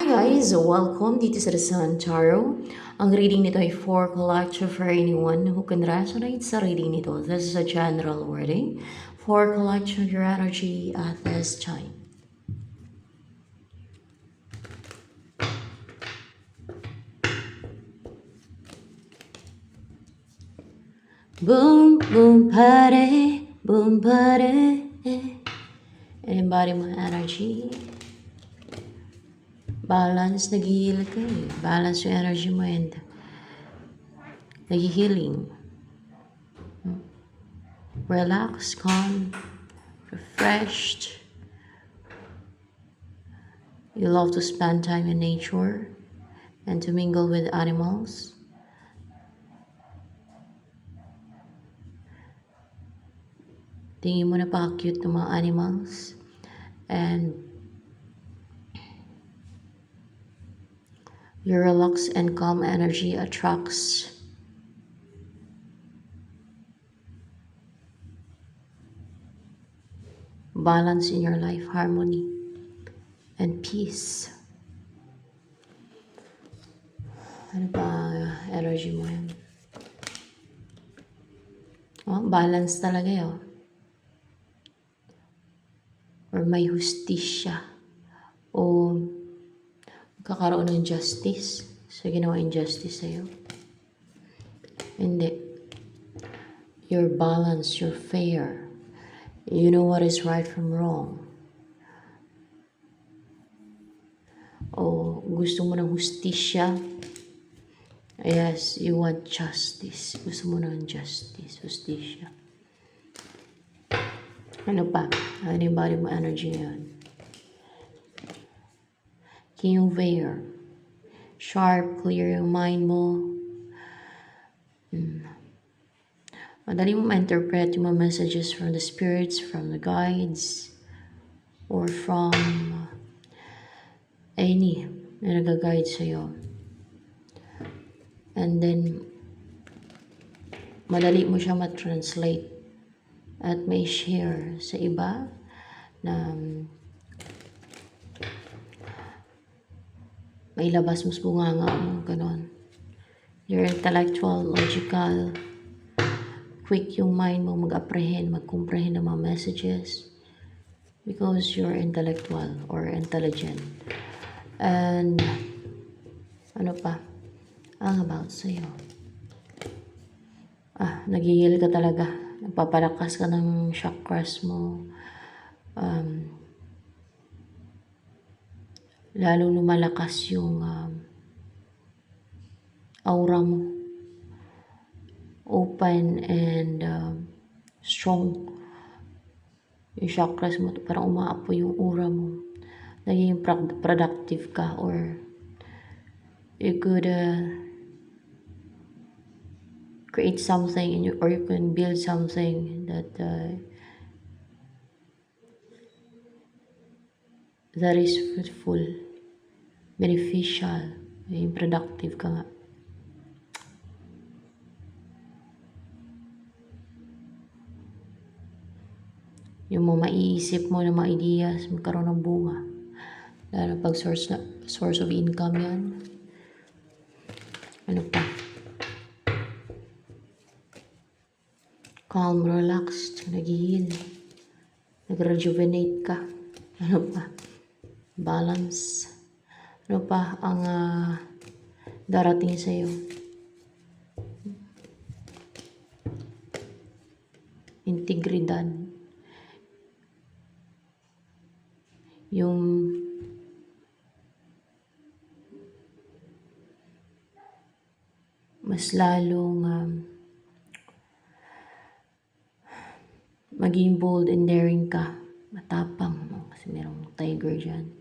guys! Welcome dito sa The Sun Tarot. Ang reading nito ay for collective for anyone who can resonate sa reading nito. This is a general reading for collective your energy at this time. Boom, boom, pare, boom, pare. Embody my energy. Balance, nag-heal ka eh. Balance yung energy mo and nag-healing. Relax, calm, refreshed. You love to spend time in nature and to mingle with animals. Tingin mo napaka-cute ng mga animals. And your relaxed and calm energy attracts balance in your life, harmony, and peace. Ano pa energy mo yan? Oh, balance talaga yun. Or may hustisya. O kakaroon ng justice sa ginawa injustice sa'yo. Hindi. You're balanced, you're fair. You know what is right from wrong. O gusto mo ng hustisya. Yes, you want justice. Gusto mo ng justice, hustisya. Ano pa? Ano yung body mo energy ngayon? King of Air. Sharp, clear yung mind mo. Madali mo ma-interpret yung mga messages from the spirits, from the guides, or from any na nag-guide sa'yo. And then, madali mo siya ma-translate at may share sa iba na may labas mo sa bunganga mo, ganon. You're intellectual, logical, quick yung mind mo mag-apprehend, mag-comprehend ng mga messages because you're intellectual or intelligent. And ano pa? Ang about sa'yo. Nag-heal ka talaga. Nagpapalakas ka ng chakras mo. Lalo lumalakas yung aura mo. Open and strong. Yung chakras mo, parang umaapo yung aura mo. Naging productive ka or you could create something in or you can build something that is fruitful, beneficial, yung productive ka nga. Yung mga maiisip mo na mga ideas, magkaroon ng bunga. Lalo pag source of income yan. Ano pa? Calm, relaxed, nag-heal, nag-rejuvenate ka. Ano pa? Balance. Ano pa ang darating sa'yo? Integridad. Yung mas lalong maging bold and daring ka. Matapang. No? Kasi merong tiger dyan.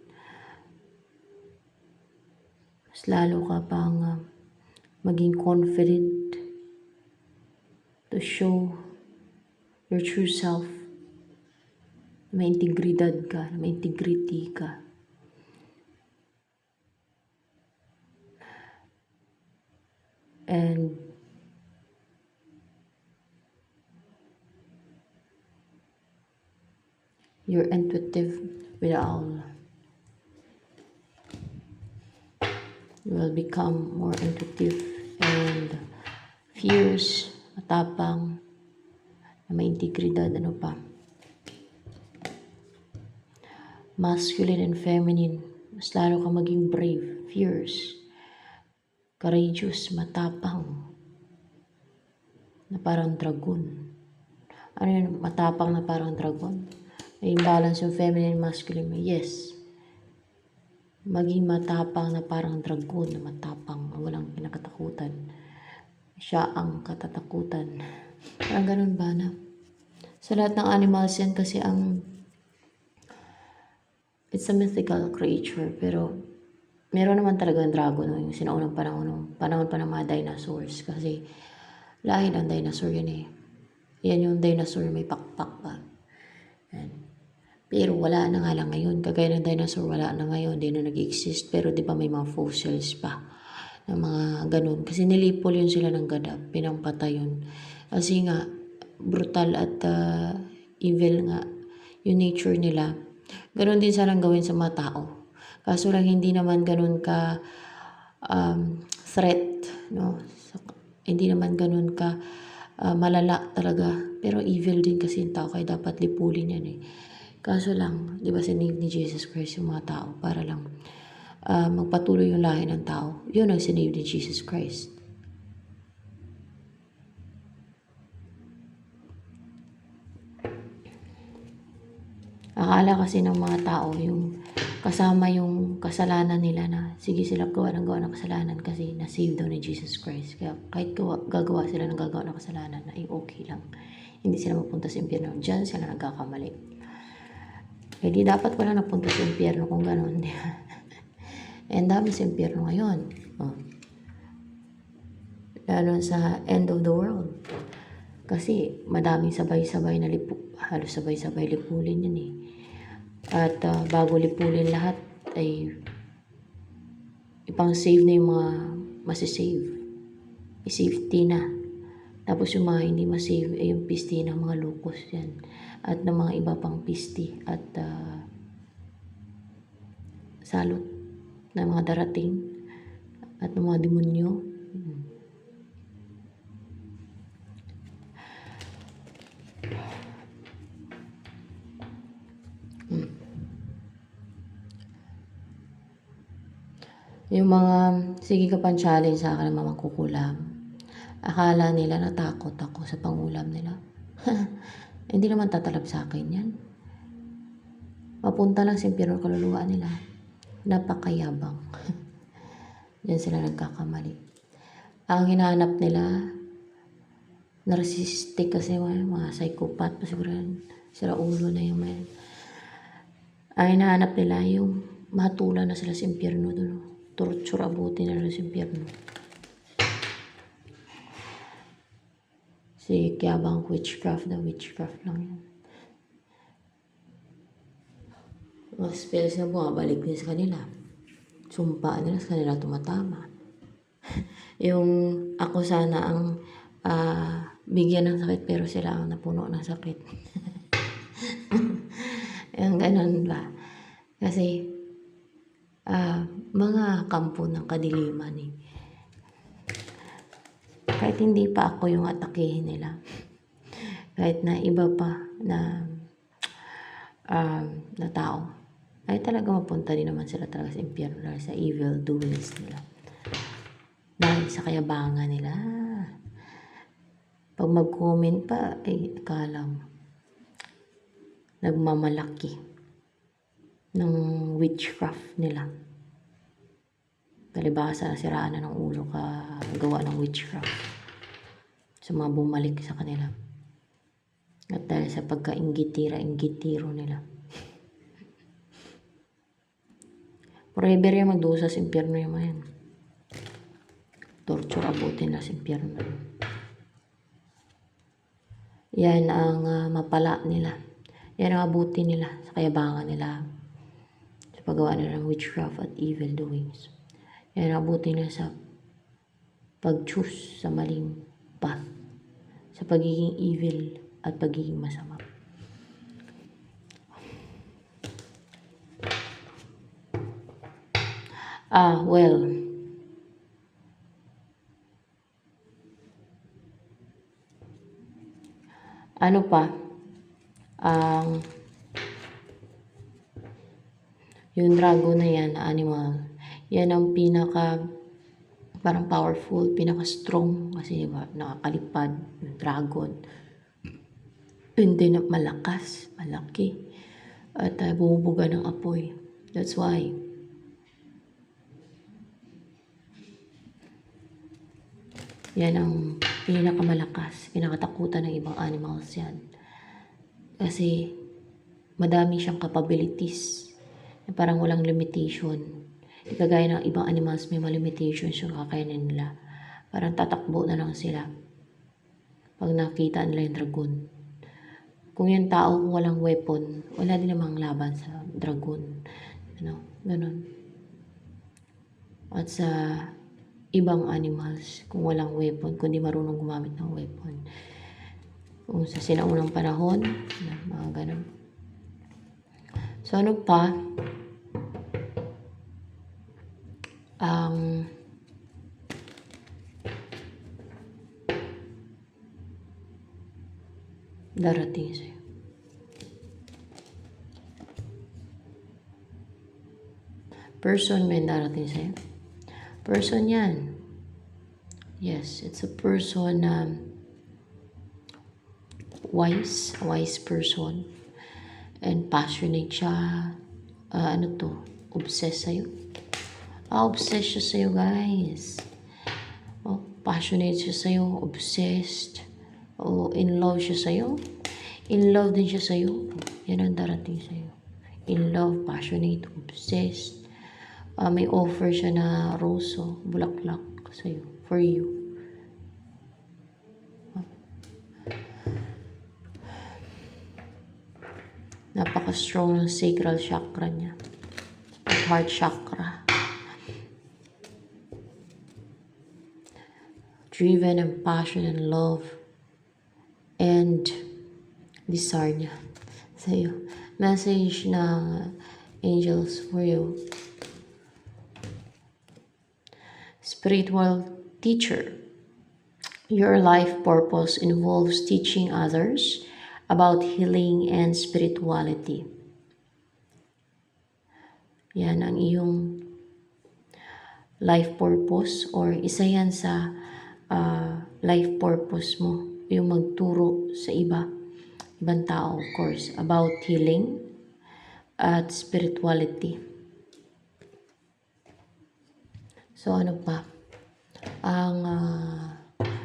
Mas lalo ka pang maging confident to show your true self. May integridad ka, may integrity ka. And you're intuitive with the owl. You will become more intuitive and fierce, matapang, na may integridad, ano pa. Masculine and feminine. Mas lalo ka maging brave, fierce, courageous, matapang, na parang dragon. Ano yun? Matapang na parang dragon. May balance yung feminine and masculine. Yes. Maging matapang na parang dragon, na matapang, na walang kinakatakutan. Siya ang katatakutan. Parang ganun ba na? Sa lahat ng animals yan kasi it's a mythical creature, pero meron naman talaga ang dragon yung sinaunang panahon pa ng mga dinosaurs, kasi lahi ng dinosaur yan eh. Yan yung dinosaur may pakpak pa. Yan. Pero wala na nga lang ngayon. Kagaya ng dinosaur, wala na ngayon. Hindi na nag-exist. Pero di ba may mga fossils pa ng mga ganun. Kasi nilipol yun sila ng gadap. Pinampatay yun. Kasi nga, brutal at evil nga yung nature nila. Ganun din sanang gawin sa mga tao. Kaso lang hindi naman ganun ka threat. No? Hindi naman ganun ka malala talaga. Pero evil din kasi yung tao. Kaya dapat lipulin yan eh. Kaso lang, di ba sinave ni Jesus Christ yung mga tao para lang magpatuloy yung lahi ng tao. Yun ang sinave ni Jesus Christ. Akala kasi ng mga tao yung kasama yung kasalanan nila na sige sila gawa ng kasalanan kasi na-save daw ni Jesus Christ. Kaya kahit gagawa sila ng gagawa ng kasalanan na okay lang. Hindi sila mapunta sa impyerno. Diyan sila nagkakamali. Eh di dapat wala napunta sa impyerno kung gano'n. And dami sa impyerno ngayon. Oh. Lalo sa end of the world. Kasi madaming sabay-sabay na halos sabay-sabay lipulin yun eh. At bago lipulin lahat ay ipang-save na yung mga masisave. I-safety na. Tapos yung mga hindi masave ay yung pisti ng mga locos yan. At ng mga iba pang pisti at salot ng mga darating at ng mga demonyo. Yung mga sige ka pang challenge sa akin ng mga kukulam. Akala nila natakot ako sa pangulam nila. Hindi naman tatalab sa akin yan. Mapunta lang sa impyerno kaluluwa nila. Napakayabang. Yan sila nagkakamali. Ang hinahanap nila, narcissistic kasi mga psychopath pa siguro yan. Sila ulo na yung man. Ang hinahanap nila yung matulan na sila sa impyerno doon. Torture abutin na sa impyerno. Si Kyabang witchcraft na witchcraft lang yan. Mga spells na bumabalik din sa kanila. Sumpa nila sa kanila tumatama. Yung ako sana ang bigyan ng sakit pero sila ang napuno ng sakit. Yung ganun ba? Kasi mga kampo ng kadiliman eh. Kahit hindi pa ako yung atakehin nila. Kahit na iba pa na tao. Ay talaga mapunta din naman sila talaga sa impyerno dahil sa evil doings nila. Dahil sa kayabangan nila. Pag mag-comment pa, ay akala mo nagmamalaki ng witchcraft nila. Palibasa na siraan na ng ulo ka gawa ng witchcraft sa mga bumalik sa kanila. At dahil sa pagka-inggitiro nila. Forever yan magdusa sa impyerno yung mga yan. Torture abutin na sa impyerno. Yan ang mapala nila. Yan ang abutin nila sa kayabangan nila. Sa paggawa nila ng witchcraft at evil doings. Yan ang abutin nila sa pag-choose sa maling path. Sa pagiging evil at pagiging masama. Well, Ano pa? Ang yung dragon na yan, na animal, yan ang pinaka parang powerful, pinaka strong kasi diba, nakakalipad yung dragon. Hindi na malakas, malaki. At bumubuga ng apoy. That's why. Yan ang pinakamalakas, pinakatakutan ng ibang animals yan. Kasi madami siyang capabilities na parang walang limitation. Di kagaya ng ibang animals, may mga limitations yung kakayanin nila. Parang tatakbo na lang sila pag nakita nila yung dragon. Kung yung tao kung walang weapon, wala din namang laban sa dragon. Ganun. At sa ibang animals, kung walang weapon, kung di marunong gumamit ng weapon. Kung sa sinaunang panahon, mga ganun. So ano pa? Darating sa'yo. Person may darating sa'yo. Person yan. Yes, it's a person na wise person. And passionate siya. Obsessed sa'yo. Obsessed siya sa'yo, guys. Passionate siya sa'yo, obsessed. In love siya sa'yo. In love din siya sa'yo. Yan ang darating sa'yo. In love, passionate, obsessed. May offer siya na rose, bulaklak sa'yo, for you. Napaka-strong ng sacral chakra niya. Heart chakra. Driven and passion and love and desire niya sa'yo. Message ng angels for you. Spiritual teacher. Your life purpose involves teaching others about healing and spirituality. Yan ang iyong life purpose or isa yan sa life purpose mo. Yung magturo sa ibang tao, of course, about healing at spirituality. So ano pa? Ang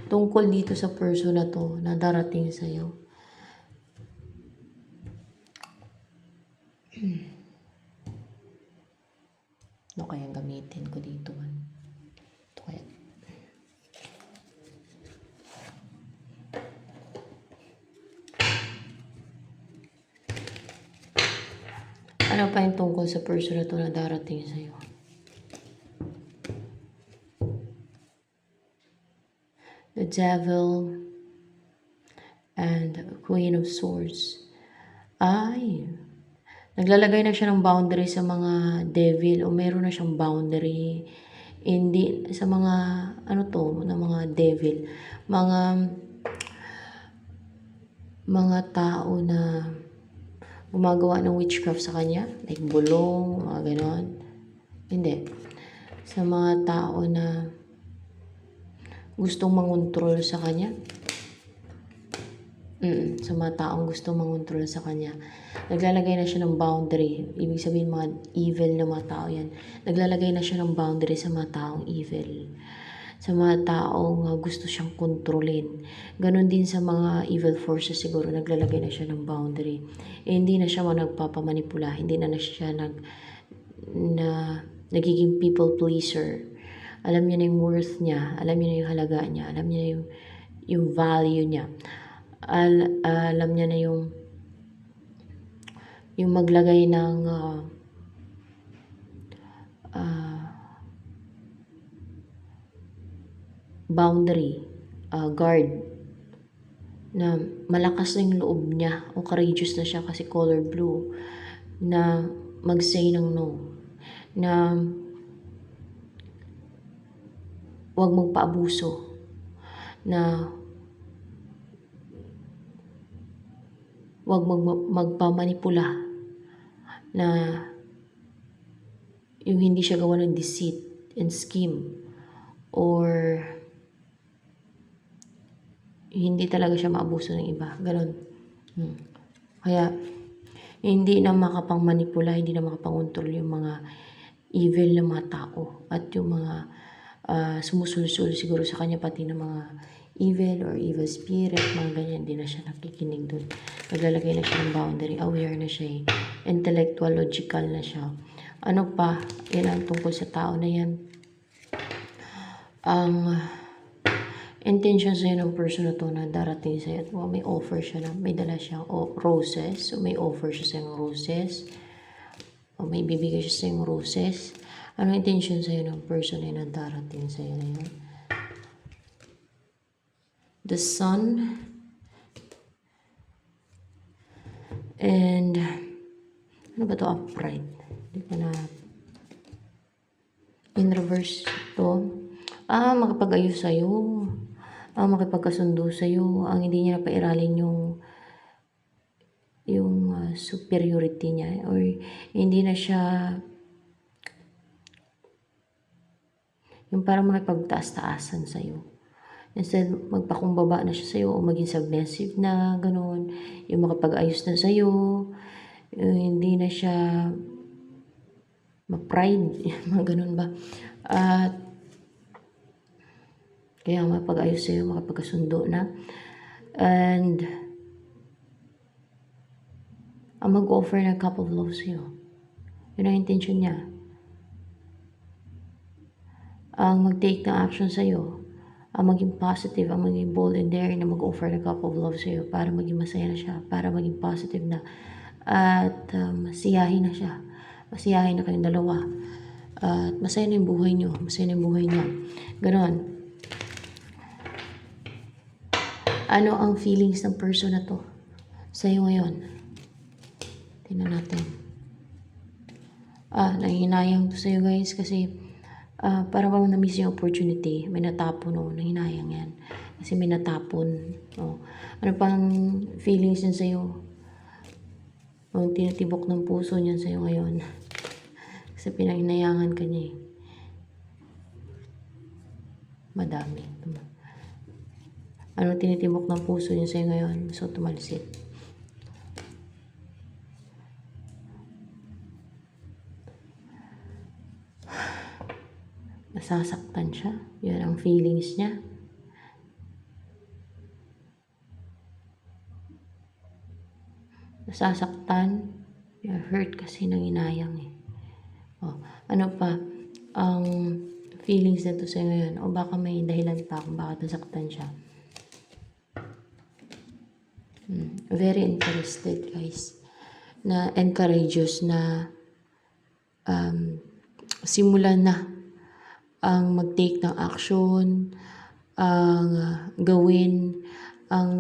tungkol dito sa person na to na darating sa'yo. Ano kaya gamitin ko dito? Ito kaya. Ano pa yung tungkol sa person na to na darating sa'yo? The Devil and Queen of Swords. Naglalagay na siya ng boundary sa mga devil o meron na siyang boundary hindi sa mga na mga devil, mga tao na gumagawa ng witchcraft sa kanya, like bulong, mga ganon. Hindi. Sa mga tao na gustong mangontrol sa kanya. Sa mga taong gustong mangontrol sa kanya. Naglalagay na siya ng boundary. Ibig sabihin mga evil na mga tao yan. Naglalagay na siya ng boundary sa mga taong evil. Sa mga taong gusto siyang kontrolin. Ganon din sa mga evil forces siguro. Naglalagay na siya ng boundary. Hindi na siya nagpapamanipula. Hindi na siya nagiging people pleaser. Alam niya na yung worth niya. Alam niya na yung halaga niya. Alam niya na yung value niya. Alam niya na yung maglagay ng boundary, guard, na malakas na yung loob niya o courageous na siya kasi color blue, na mag-say ng no, na huwag magpaabuso, na Huwag magpamanipula na yung hindi siya gawa ng deceit and scheme, or hindi talaga siya maabuso ng iba. Ganon. Kaya, hindi na makapangmanipula, hindi na makapangontrol yung mga evil na mga tao at yung mga sumusulsul siguro sa kanya, pati ng mga evil or evil spirit, mga ganyan, hindi na siya nakikinig dun. Naglalagay na siya ng boundary, aware na siya, intellectual, logical na siya. Ano pa, yan ang tungkol sa tao na yan. Ang intention sa'yo ng person na to na darating sa'yo, at may offer siya na, may dala siyang roses, so may offer siya sa'yo ng roses, o may bibigay siya sa'yo ng roses. Ano intention sa'yo ng person na darating sa'yo na yun? The sun, and ano ba to? Upright. Hindi ko na in reverse to. Makapag-ayos sa'yo, makipagkasundo sa'yo, ang hindi niya napairalin yung superiority niya, or hindi na siya yung parang makipagtaas-taasan sa'yo. Instead, magpakumbaba na siya sa'yo, o maging submissive na, gano'n. Yung makapag-ayos na sa'yo, hindi na siya ma-pride, mga gano'n ba. At kaya mapag-ayos sa'yo, makapagkasundo na. And ang mag-offer ng cup of love sa'yo. Yun ang intention niya. Ang mag-take ng action sa'yo, ang maging positive, ang maging bold and daring na mag-offer ng cup of love sa'yo para maging masaya na siya, para maging positive na. At masiyahin na siya. Masiyahin na kayong dalawa. At masaya na yung buhay niyo. Masaya na yung buhay niya. Ganon. Ano ang feelings ng person na to sa'yo ngayon? Tingnan natin. Nahinayang to sa'yo guys, kasi para bang na-miss yung opportunity. May natapon, nahinayang yan. Kasi may natapon. Ano pang feelings yan sa'yo? Ang tinitibok ng puso niyan sa'yo ngayon. Kasi pinahinayangan ka niya Madami. Ano tinitibok ng puso niya sa'yo ngayon? So, tumalsik. Nasasaktan siya. Yan ang feelings niya. Nasasaktan. You're hurt kasi nanginayang ano pa? Ang feelings nito sa'yo ngayon. O baka may dahilan pa kung bakit nasaktan siya. Very interested guys. Na encourageous na simulan na ang mag-take ng action, ang gawin, ang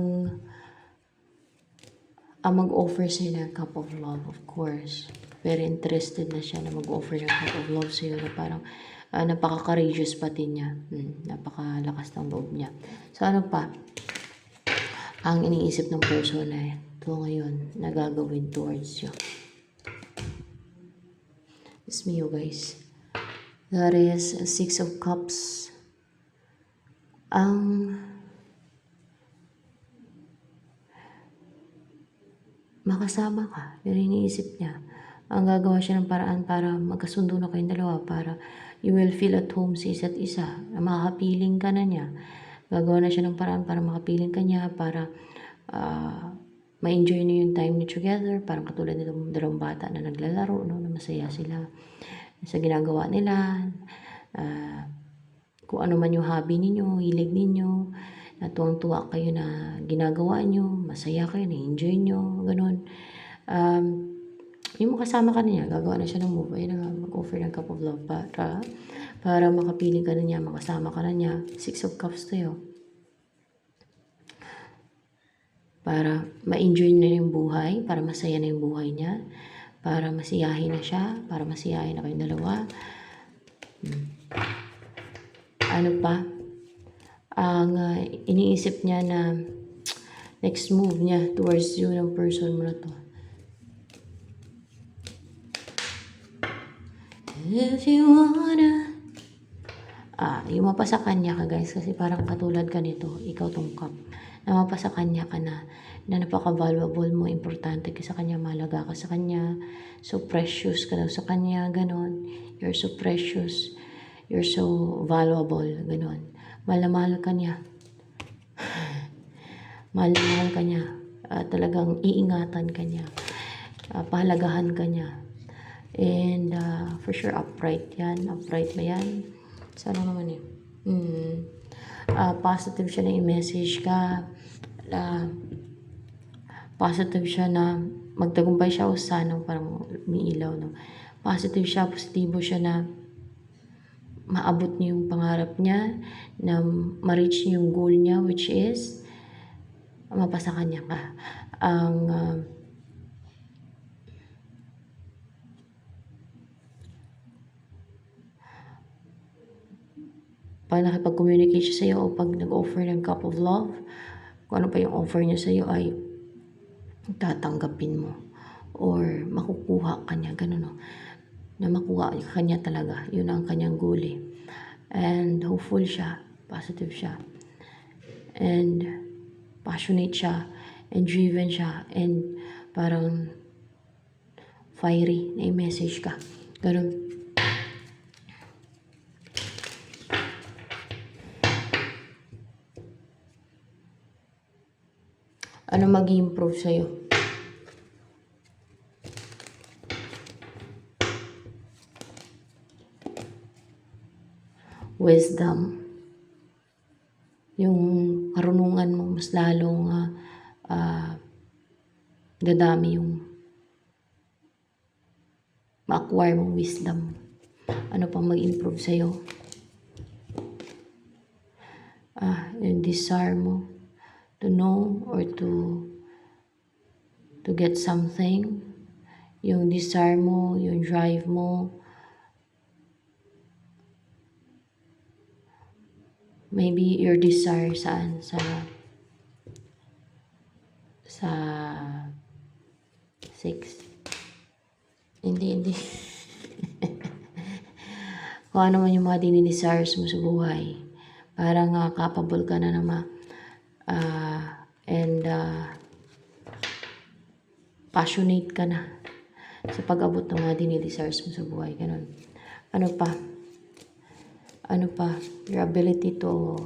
mag-offer sa'yo ng cup of love, of course. Very interested na siya na mag-offer ng cup of love sa'yo, na parang napaka-courageous pati niya. Napakalakas ng loob niya. So ano pa? Ang iniisip ng person na ito ngayon na gagawin towards you. It's me, you guys. That is 6 of Cups. Ang makasama ka, pero iniisip niya. Ang gagawa siya ng paraan para magkasundo na kayong dalawa, para you will feel at home sa isa't isa. Makakapiling ka na niya. Gagawa na siya ng paraan para makapiling ka niya, para ma-enjoy niyo yung time niyo together. Parang katulad nitong dalawang bata na naglalaro, na masaya sila sa ginagawa nila. Kung ano man yung hobby ninyo, hilig ninyo, na tuwang-tuwa kayo na ginagawa nyo, masaya kayo, na-enjoy nyo, ganun. Yung makasama ka na niya, gagawa na siya ng move, ayun na, mag-offer ng cup of love para makapiling ka na niya, makasama ka na niya. 6 of Cups tayo. Para ma-enjoy na yung buhay, para masaya na yung buhay niya, para masiyahin na siya, para masiyahin na kayong dalawa. Ano pa? Ang iniisip niya na next move niya towards you ng person mo na to. If you wanna yung mapasa kanya ka guys, kasi parang katulad ka nito, ikaw tong cup, na mapasa kanya ka na napaka-valuable mo, importante ka sa kanya, mahalaga ka sa kanya, so precious ka daw sa kanya, ganon, you're so precious, you're so valuable, ganon, mahal na mahal ka niya, mahal na mahal ka niya, talagang iingatan ka niya, pahalagahan ka niya, and for sure upright ba yan? Sana naman eh. Positive siya na i-message ka. Positive siya na magtagumpay siya o sana parang umiilaw. No? Positive siya, positibo siya na maabot niya yung pangarap niya, na ma-reach niya yung goal niya, which is mapasa kanya ka. Pag nakipag-communicate siya sa'yo o pag nag-offer ng cup of love, kung ano pa yung offer niya sa'yo ay tatanggapin mo or makukuha ka niya, ganun no. Na makuha ka niya talaga, yun ang kanyang goal eh. And hopeful siya, positive siya, and passionate siya, and driven siya, and parang fiery na i-message ka, ganun. Ano mag-improve sa'yo? Wisdom. Yung karunungan mo, mas lalong dadami yung ma-acquire mong wisdom. Ano pang mag-improve sa'yo? Yung desire mo to know or to get something, yung desire mo, yung drive mo, maybe your desire saan, sa sex, hindi kung ano man yung mga dinidesires mo sa buhay, parang capable ka na naman and passionate ka na sa pag-abot ng mga dinidesires mo sa buhay, ganun. Ano pa, your ability to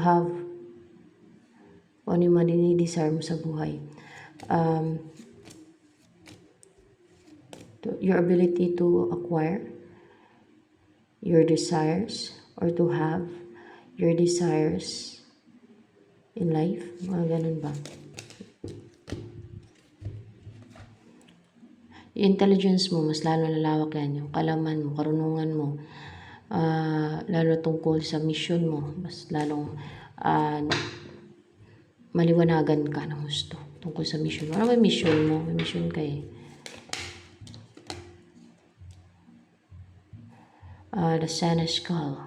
have ano yung mga dinidesire mo sa buhay, your ability to acquire your desires or to have your desires in life, mga ganun ba? Yung intelligence mo, mas lalo lalawak yan, yung kalaman mo, karunungan mo, lalo tungkol sa mission mo, mas lalong maliwanagan ka ng gusto tungkol sa mission mo. Ano ba yung mission mo? May mission ka eh. The Santa Skull.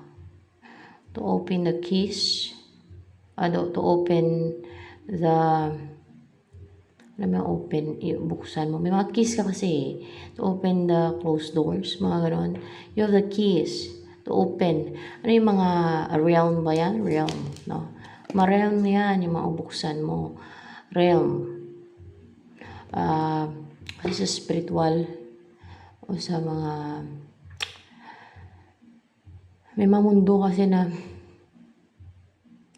To open the keys, to open the, alam mo, buksan mo. May mga keys ka kasi eh. To open the closed doors, mga gano'n. You have the keys to open. Ano yung mga realm ba yan? Realm, no? Ma-realm yan, yung mga buksan mo. Realm. Kasi sa spiritual o sa mga may mga mundo kasi na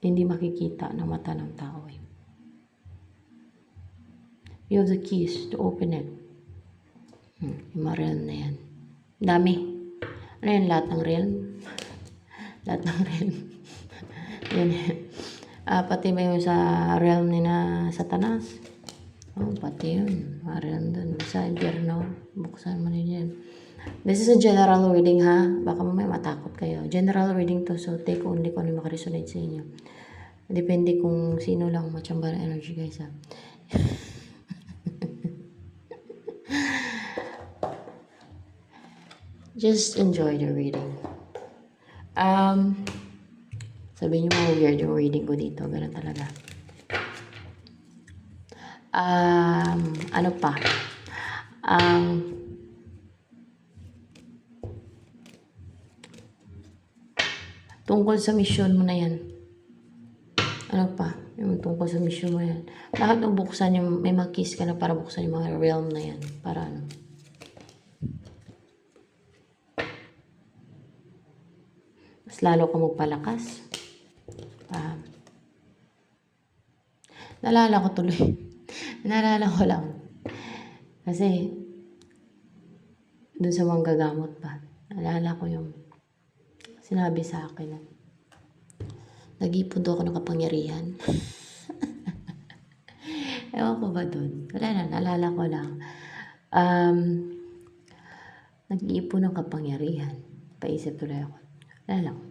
hindi makikita ng mata ng tao eh. You have the keys to open it. Yung mga realm na yan. Dami. Ano yan? Lahat ng realm? Lahat ng realm. Yan. Pati may yung sa realm ni na Satanas. Pati yun. Mga realm dun. Sa Inferno. Buksan mo rin yan. This is a general reading ha. Baka mamaya matakot kayo. General reading to. So take only kung ano yung makaresonate sa inyo. Depende kung sino lang matsyamba ng energy guys ha. Just enjoy the reading. Sabihin nyo mga weird yung reading ko dito. Ganun talaga. Ano pa? Tungkol sa mission mo na yan. Ano pa? Yung tungkol sa mission mo yan. Bakit nung buksan yung, may mga keys ka na para buksan yung mga realm na yan? Para ano? Mas lalo ka magpalakas. Naalala ko tuloy. Naalala ko lang. Kasi, dun sa manggagamot pa. Naalala ko yung sinabi sa akin na nag-ipon daw ako ng kapangyarihan. Ewan ko ba dun? Wala na, naalala ko lang. Nag-iipon ng kapangyarihan. Paisip tuloy ako. Naalala ko.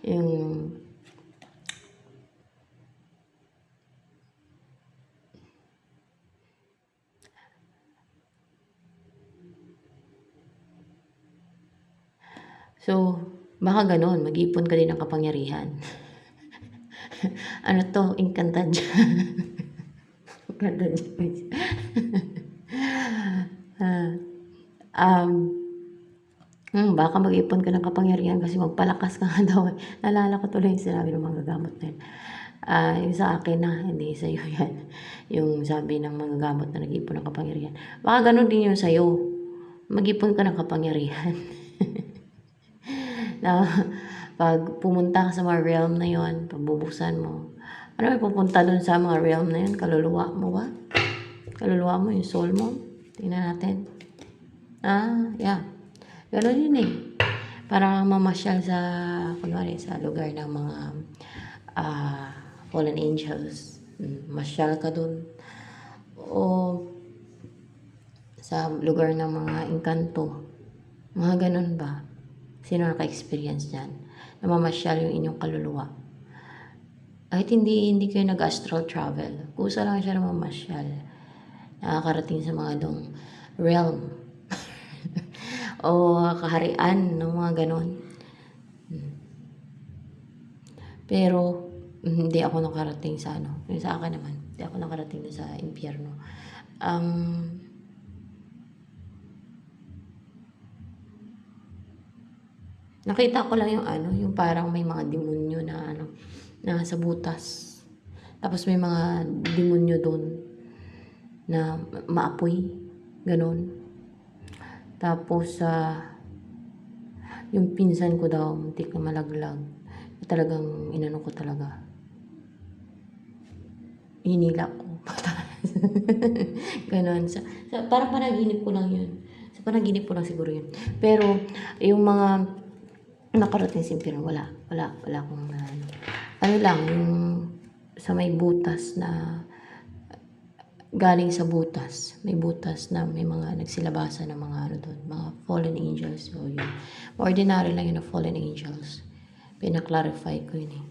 Yung so, baka ganon, mag-ipon ka din ng kapangyarihan. Ano to? Encantadia. Encantadia. Baka mag-ipon ka ng kapangyarihan kasi magpalakas ka nga daw. Naalala ko tuloy yung sinabi ng mga gamot na yun. Yung sa akin na, hindi sa'yo yan. Yung sabi ng mga gamot na nag-ipon ng kapangyarihan. Baka ganon din yung sa'yo. Mag-ipon ka ng kapangyarihan. Na pag pumunta ka sa mga realm na yon, pagbubuksan mo, ano may pupunta dun sa mga realm na yon? Kaluluwa mo ba? Kaluluwa mo, yung soul mo? Tingnan natin. Yeah. Ganon yun eh. Para mamasyal sa, kunwari, sa lugar ng mga fallen angels. Masyal ka dun. O sa lugar ng mga engkanto. Mga ganon ba? Sino naka-experience dyan? Namamasyal yung inyong kaluluwa. Kahit hindi kayo nag-astral travel. Kusa lang siya namamasyal. Nakakarating sa mga dong realm. O kaharian ng mga ganon. Pero, hindi ako nakarating sa ano. Yung sa akin naman, hindi ako nakarating sa impyerno. Nakita ko lang yung ano, yung parang may mga demonyo na ano, na sa butas. Tapos may mga demonyo doon na maapoy, ganon. Tapos yung pinsan ko daw, muntik na malaglag. Talagang inano ko talaga. Hinila ko. Ganon. Parang panaginip ko lang yun. Sa panaginip ko lang siguro yun. Pero, yung mga nakarating sa impyerno, wala akong ano lang, yung sa may butas na galing sa butas. May butas na may mga nagsilabasa ng mga ano doon, mga fallen angels. So, yun. Ordinary lang yun na fallen angels. Pinaklarify ko yun eh.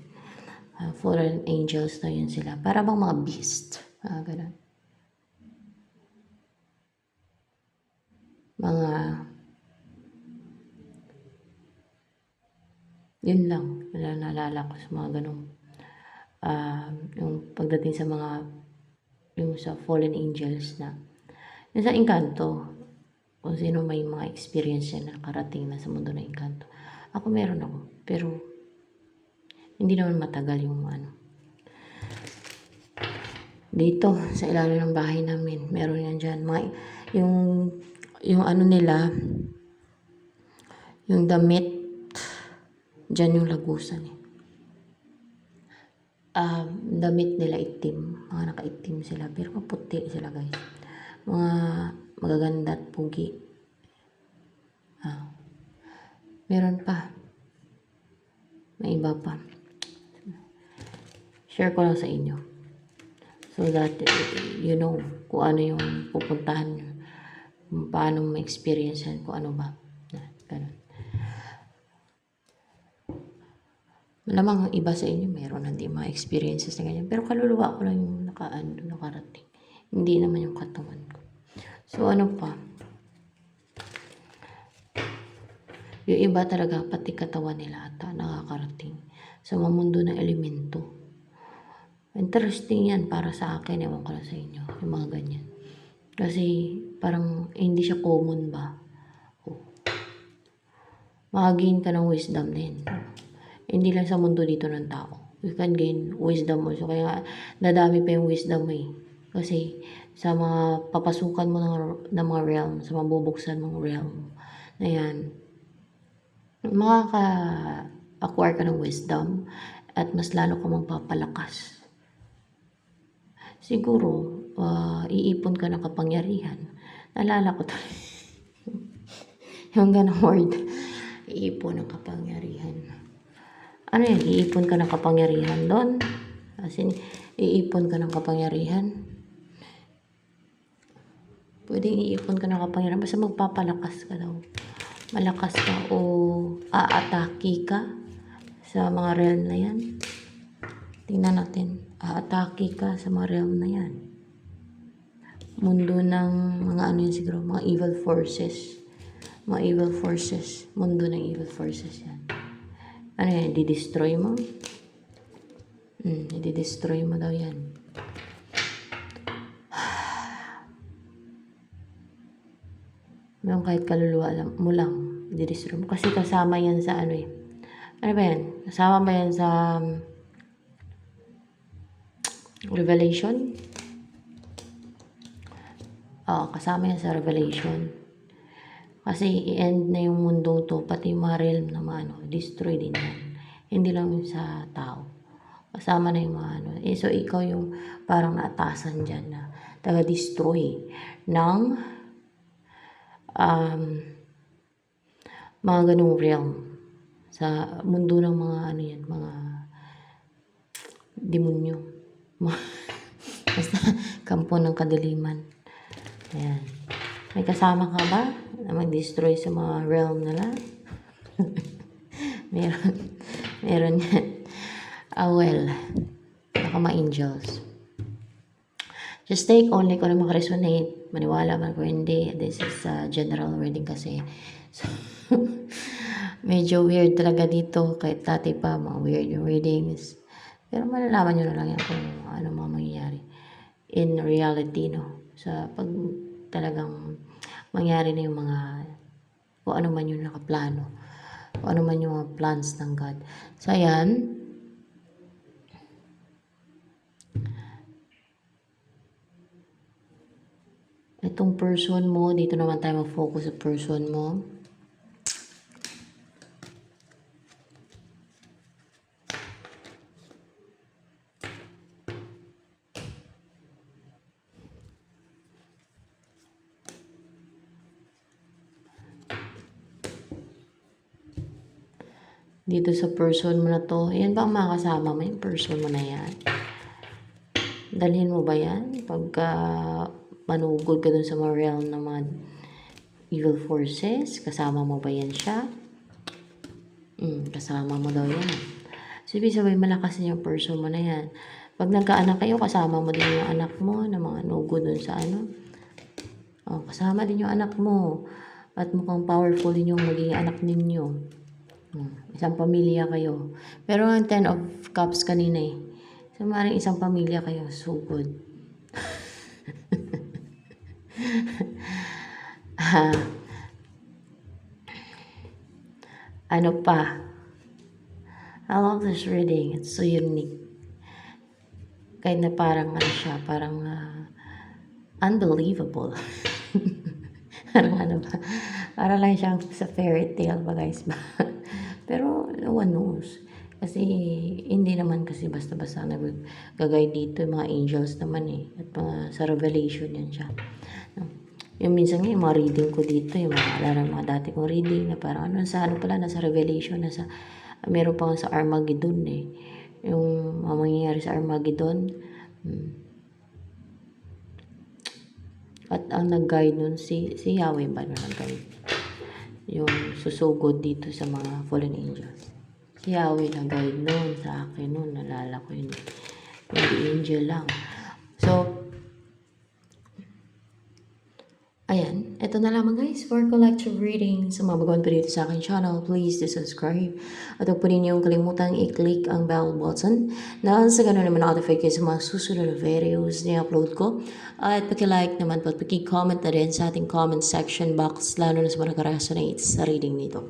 Fallen angels na yun sila. Para bang mga beast. Ganun. Mga yun lang. Naalala ko sa mga ganun. Yung pagdating sa mga yung sa fallen angels na yung sa engkanto, kung sino may mga experience yan na nakarating na sa mundo ng engkanto. Ako meron ako, pero hindi naman matagal yung ano. Dito sa ilalim ng bahay namin, meron yan dyan. Yung ano nila, yung damit, dyan yung lagusan eh. Damit nila itim, mga nakaitim sila, pero maputi sila guys. Mga magaganda at pugi. Meron pa. May iba pa. Share ko lang sa inyo. So that you know kung ano yung pupuntahan nyo. Paano ma-experience yan, kung ano ba. Ganun. Malamang ang iba sa inyo meron hindi mga experiences na ganyan. Pero kaluluwa ko lang yung nakarating. Hindi naman yung katawan ko. So ano pa? Yung iba talaga pati katawan nila ata nakakarating sa mga mundo ng elemento. Interesting yan para sa akin, ewan ko na sa inyo, yung mga ganyan. Kasi parang hindi siya common ba. Maka-gain ka ng wisdom din. Hindi lang sa mundo dito ng tao. You can gain wisdom also. Kaya dadami pa yung wisdom mo eh. Kasi sa mga papasukan mo ng mga realm, sa mabubuksan mong realm na yan, makaka-acquire ka ng wisdom at mas lalo ka magpapalakas. Siguro, iipon ka ng kapangyarihan. Naalala ko to. Yung ganang word. Iipon ng kapangyarihan. Ano yan? Iipon ka ng kapangyarihan doon? As in, iipon ka ng kapangyarihan. Pwedeng iipon ka ng kapangyarihan. Basta magpapalakas ka daw. Malakas ka o aatake ka sa mga realm na yan. Tingnan natin. Aatake ka sa mga realm na yan. Mundo ng mga ano yan siguro. Mga evil forces. Mga evil forces. Mundo ng evil forces yan. Ano yan? I-destroy mo? I-destroy mo daw yan. Meron kahit kaluluwa mo lang. I-destroy mo. Kasi kasama yan sa ano eh. Ano ba yan? Kasama ba yan sa Revelation? Oo, kasama yan sa Revelation. Kasi i-end na yung mundong to, pati yung mga realm na mga destroy din yan. Hindi lang yung sa tao. Kasama na yung mga so ikaw yung parang naatasan dyan na taga-destroy ng mga ganung realm. Sa mundo ng mga yan, mga demonyo. Basta kampo ng kadiliman. Ayan. May kasama ka ba na mag-destroy sa mga realm nila? Meron yan. Well, baka ma-angels. Just take only kung ano makaresonate. Maniwala man ko hindi. This is general reading kasi. So, medyo weird talaga dito. Kahit dati pa, mga weird yung readings. Pero malalaman nyo na lang yan kung ano mga mangyayari. In reality, no? Sa pag talagang mangyari na yung mga kung ano man yung nakaplano. Kung ano man yung mga plans ng God. So, ayan. Itong person mo, dito naman tayo mag-focus sa person mo. Dito sa person mo na to, yan ba ang makakasama mo yung person mo na yan? Dalhin mo ba yan? Pagka manugod ka dun sa mga realm ng mga evil forces, kasama mo ba yan siya? Kasama mo daw yan. So, ibig sabihin, malakas na yung person mo na yan. Pag nagkaanak kayo, kasama mo din yung anak mo na mga nugo dun sa ano. Kasama din yung anak mo. At mukhang powerful din yung magiging anak ninyo. Isang pamilya kayo. Pero ang 10 of Cups kanina eh. So, maaaring isang pamilya kayo. So good. Ano pa? I love this reading. It's so unique. Kahit na parang ano siya, parang unbelievable. Parang ano ba? Para lang siyang sa fairy tale ba guys ba? Pero no one knows. Kasi hindi naman kasi basta-basta nag-guide dito yung mga angels naman eh. At sa Revelation yan siya. Yung minsan nga yung mga reading ko dito, yung mga dati kong reading na parang sa Revelation, meron pa sa Armageddon eh. Yung mangyayari sa Armageddon. At ang nag-guide nun, si Yahweh ba na nag-guide? Yung susugod dito sa mga fallen angels. Si Yahweh nag-guide nun sa akin nun. Nalala ko yun. Hindi angel lang. So, ayan. ito na lamang guys for collective reading. Sa mga baguhan pa dito sa aking channel, please do subscribe. At huwag po ninyong kalimutang i-click ang bell button na sa ganun naman notify kayo sa mga susunod na videos na upload ko. At paki-like naman po at paki-comment na rin sa ating comment section box lalo na sa mga nakaresonate sa reading nito.